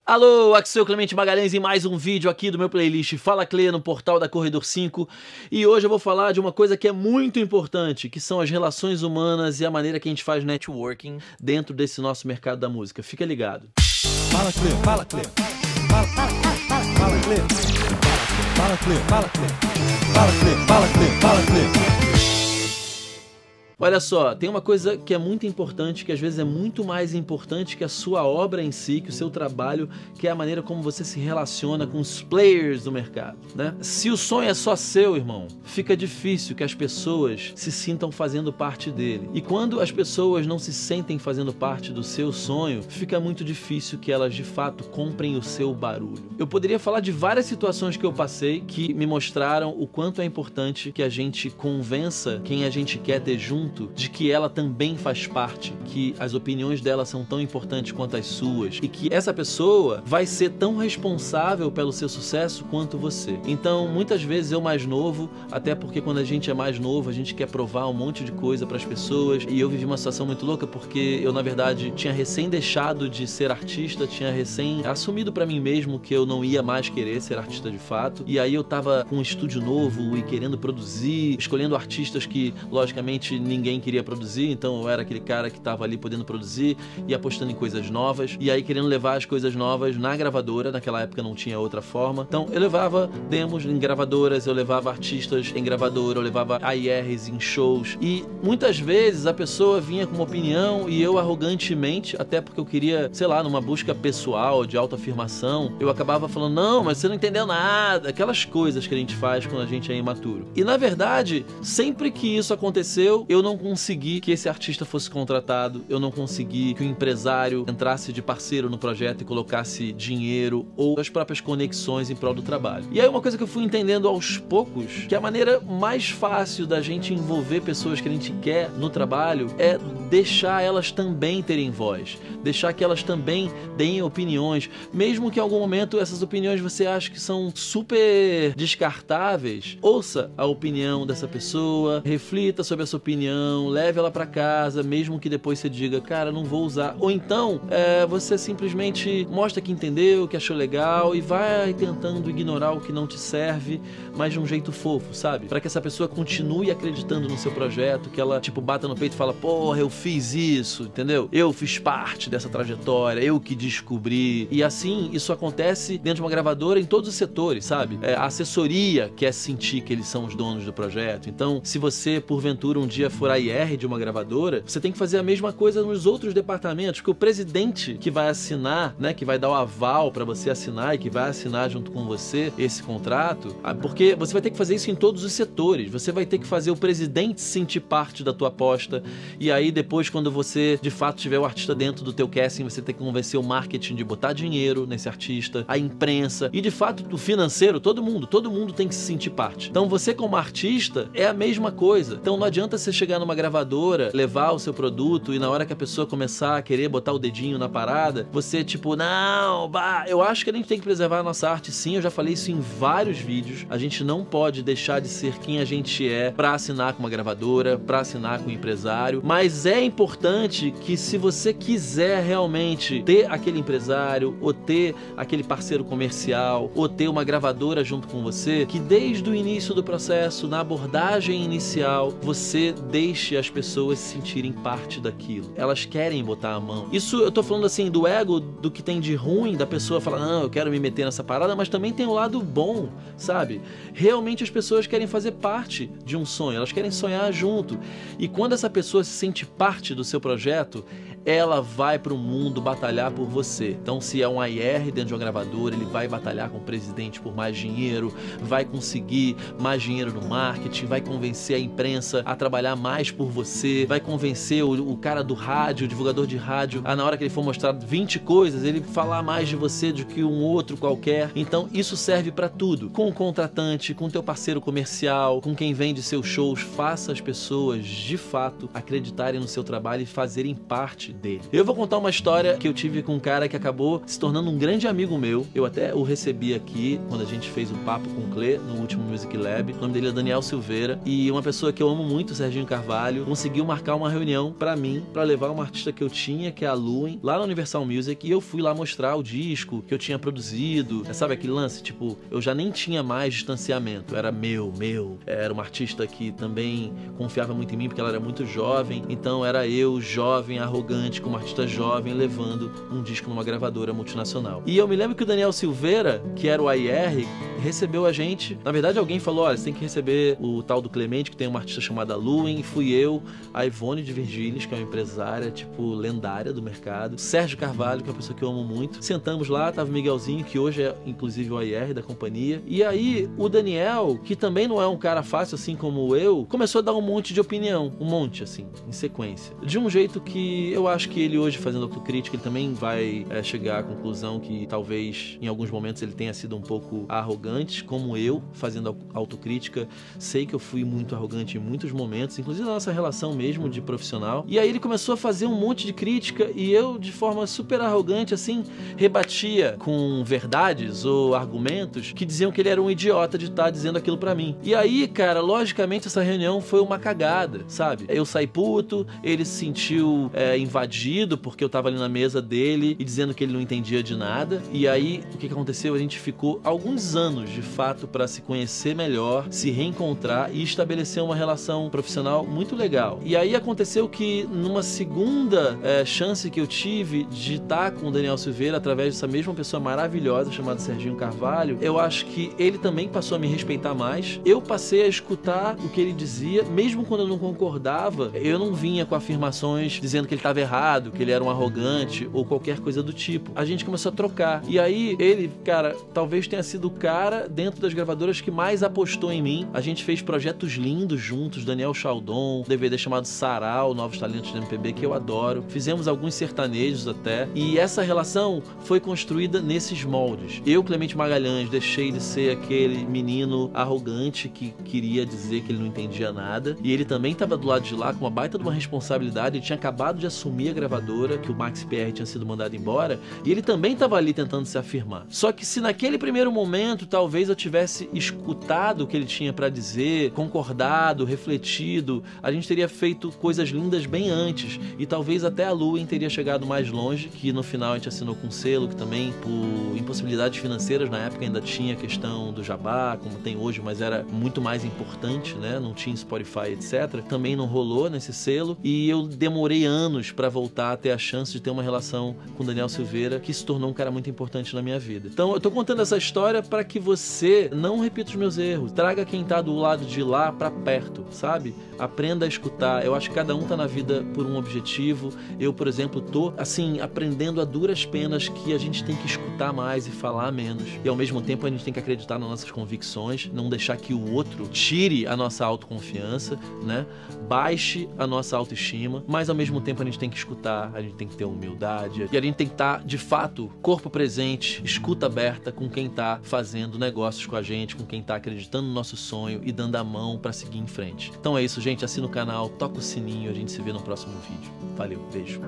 Alô, aqui sou eu, Clemente Magalhães, em mais um vídeo aqui do meu playlist Fala Cle no portal da Corredor 5. E hoje eu vou falar de uma coisa que é muito importante, que são as relações humanas e a maneira que a gente faz networking dentro desse nosso mercado da música. Fica ligado. Fala Cle, fala Cle, fala Cle, fala Cle, fala Cle, fala Cle, fala Cle, fala Cle. Olha só, tem uma coisa que é muito importante, que às vezes é muito mais importante que a sua obra em si, que o seu trabalho, que é a maneira como você se relaciona com os players do mercado, né? Se o sonho é só seu, irmão, fica difícil que as pessoas se sintam fazendo parte dele. E quando as pessoas não se sentem fazendo parte do seu sonho, fica muito difícil que elas de fato comprem o seu barulho. Eu poderia falar de várias situações que eu passei que me mostraram o quanto é importante que a gente convença quem a gente quer ter junto de que ela também faz parte, que as opiniões dela são tão importantes quanto as suas e que essa pessoa vai ser tão responsável pelo seu sucesso quanto você. Então, muitas vezes eu mais novo, até porque quando a gente é mais novo, a gente quer provar um monte de coisa para as pessoas, e eu vivi uma situação muito louca porque eu, na verdade, tinha recém deixado de ser artista, tinha recém assumido para mim mesmo que eu não ia mais querer ser artista de fato, e aí eu tava com um estúdio novo e querendo produzir, escolhendo artistas que, logicamente, ninguém queria produzir, então eu era aquele cara que tava ali podendo produzir e apostando em coisas novas, e aí querendo levar as coisas novas na gravadora. Naquela época não tinha outra forma, então eu levava demos em gravadoras, eu levava artistas em gravadora, eu levava AIRs em shows, e muitas vezes a pessoa vinha com uma opinião e eu arrogantemente, até porque eu queria, sei lá, numa busca pessoal de autoafirmação, eu acabava falando, não, mas você não entendeu nada, aquelas coisas que a gente faz quando a gente é imaturo. E na verdade, sempre que isso aconteceu, eu não consegui que esse artista fosse contratado, eu não consegui que o empresário entrasse de parceiro no projeto e colocasse dinheiro ou as próprias conexões em prol do trabalho. E aí uma coisa que eu fui entendendo aos poucos, que a maneira mais fácil da gente envolver pessoas que a gente quer no trabalho é deixar elas também terem voz, deixar que elas também deem opiniões, mesmo que em algum momento essas opiniões você acha que são super descartáveis. Ouça a opinião dessa pessoa, reflita sobre essa opinião, leve ela pra casa, mesmo que depois você diga, cara, não vou usar. Ou então, você simplesmente mostra que entendeu, que achou legal e vai tentando ignorar o que não te serve, mas de um jeito fofo, sabe? Pra que essa pessoa continue acreditando no seu projeto, que ela, tipo, bata no peito e fala, porra, eu fiz isso, entendeu? Eu fiz parte dessa trajetória, eu que descobri. E assim, isso acontece dentro de uma gravadora em todos os setores, sabe? A assessoria quer sentir que eles são os donos do projeto. Então, se você, porventura, um dia for AIR de uma gravadora, você tem que fazer a mesma coisa nos outros departamentos, porque o presidente que vai assinar, né, que vai dar o aval pra você assinar e que vai assinar junto com você esse contrato, porque você vai ter que fazer isso em todos os setores, você vai ter que fazer o presidente sentir parte da tua aposta, e aí depois, quando você de fato tiver o artista dentro do teu casting, você tem que convencer o marketing de botar dinheiro nesse artista, a imprensa e de fato o financeiro, todo mundo tem que se sentir parte. Então você como artista é a mesma coisa. Então não adianta você chegar numa gravadora, levar o seu produto e na hora que a pessoa começar a querer botar o dedinho na parada, você tipo, não, bah, eu acho que a gente tem que preservar a nossa arte sim, eu já falei isso em vários vídeos, a gente não pode deixar de ser quem a gente é pra assinar com uma gravadora, pra assinar com um empresário, mas é importante que se você quiser realmente ter aquele empresário, ou ter aquele parceiro comercial, ou ter uma gravadora junto com você, que desde o início do processo, na abordagem inicial, você deixe as pessoas se sentirem parte daquilo. Elas querem botar a mão. Isso eu tô falando assim do ego, do que tem de ruim, da pessoa falar, não, eu quero me meter nessa parada, mas também tem o lado bom, sabe? Realmente as pessoas querem fazer parte de um sonho, elas querem sonhar junto. E quando essa pessoa se sente parte do seu projeto, ela vai para o mundo batalhar por você. Então, se é um AIR dentro de uma gravadora, ele vai batalhar com o presidente por mais dinheiro, vai conseguir mais dinheiro no marketing, vai convencer a imprensa a trabalhar mais por você, vai convencer o cara do rádio, o divulgador de rádio, a na hora que ele for mostrar 20 coisas, ele falar mais de você do que um outro qualquer. Então, isso serve para tudo. Com o contratante, com o teu parceiro comercial, com quem vende seus shows, faça as pessoas, de fato, acreditarem no seu trabalho e fazerem parte dele. Eu vou contar uma história que eu tive com um cara que acabou se tornando um grande amigo meu. Eu até o recebi aqui quando a gente fez um papo com o Cle no último Music Lab. O nome dele é Daniel Silveira, e uma pessoa que eu amo muito, o Serginho Carvalho conseguiu marcar uma reunião pra mim, pra levar uma artista que eu tinha, que é a Luen, lá na Universal Music, e eu fui lá mostrar o disco que eu tinha produzido. Sabe aquele lance? Tipo, eu já nem tinha mais distanciamento, era meu. Era uma artista que também confiava muito em mim, porque ela era muito jovem, então era eu, jovem, arrogante, como artista jovem, levando um disco numa gravadora multinacional. E eu me lembro que o Daniel Silveira, que era o AIR, recebeu a gente. Na verdade, alguém falou: olha, você tem que receber o tal do Clemente, que tem uma artista chamada Luen, e fui eu, a Ivone de Virgílis, que é uma empresária, tipo, lendária do mercado, Sérgio Carvalho, que é uma pessoa que eu amo muito. Sentamos lá, tava o Miguelzinho, que hoje é, inclusive, o AIR da companhia. E aí, o Daniel, que também não é um cara fácil, assim como eu, começou a dar um monte de opinião. Um monte, assim, em sequência. De um jeito que eu acho que ele hoje, fazendo autocrítica, ele também vai chegar à conclusão que talvez, em alguns momentos, ele tenha sido um pouco arrogante, como eu, fazendo autocrítica. Sei que eu fui muito arrogante em muitos momentos, inclusive na nossa relação mesmo de profissional. E aí ele começou a fazer um monte de crítica e eu, de forma super arrogante, assim, rebatia com verdades ou argumentos que diziam que ele era um idiota de estar dizendo aquilo pra mim. E aí, cara, logicamente essa reunião foi uma cagada, sabe? Eu saí puto, ele se sentiu invadido porque eu tava ali na mesa dele e dizendo que ele não entendia de nada. E aí, o que aconteceu? A gente ficou alguns anos, de fato, pra se conhecer melhor, se reencontrar e estabelecer uma relação profissional muito legal. E aí aconteceu que numa segunda chance que eu tive de estar com o Daniel Silveira através dessa mesma pessoa maravilhosa chamada Serginho Carvalho, eu acho que ele também passou a me respeitar mais. Eu passei a escutar o que ele dizia, mesmo quando eu não concordava. Eu não vinha com afirmações dizendo que ele estava errado, que ele era um arrogante ou qualquer coisa do tipo. A gente começou a trocar. E aí ele, cara, talvez tenha sido o cara dentro das gravadoras que mais apostou em mim. A gente fez projetos lindos juntos, Daniel Chaldon, um DVD chamado Sarau, Novos Talentos do MPB, que eu adoro. Fizemos alguns sertanejos até. E essa relação foi construída nesses moldes. Eu, Clemente Magalhães, deixei de ser aquele menino arrogante que queria dizer que ele não entendia nada. E ele também estava do lado de lá com uma baita de uma responsabilidade. Ele tinha acabado de assumir a gravadora, que o Max Pierre tinha sido mandado embora. E ele também estava ali tentando se afirmar. Só que se naquele primeiro momento, talvez eu tivesse escutado o que ele tinha para dizer, concordado, refletido, a gente teria feito coisas lindas bem antes. E talvez até a Luen teria chegado mais longe, que no final a gente assinou com um selo, que também, por impossibilidades financeiras, na época ainda tinha a questão do jabá, como tem hoje, mas era muito mais importante, né? Não tinha Spotify, etc. Também não rolou nesse selo. E eu demorei anos para voltar a ter a chance de ter uma relação com o Daniel Silveira, que se tornou um cara muito importante na minha vida. Então eu tô contando essa história para que você não repita os meus erros. Traga quem tá do lado de lá para perto, sabe? Aprenda a escutar. Eu acho que cada um tá na vida por um objetivo. Eu, por exemplo, tô, assim, aprendendo a duras penas que a gente tem que escutar mais e falar menos. E ao mesmo tempo a gente tem que acreditar nas nossas convicções, não deixar que o outro tire a nossa autoconfiança, né? Baixe a nossa autoestima, mas ao mesmo tempo a gente tem que escutar, a gente tem que ter humildade e a gente tem que estar, de fato, corpo presente, escuta aberta com quem tá fazendo negócios com a gente, com quem tá acreditando no nosso sonho e dando a mão pra seguir em frente. Então é isso, gente. Assina o canal, toca o sininho, a gente se vê no próximo vídeo. Valeu, beijo.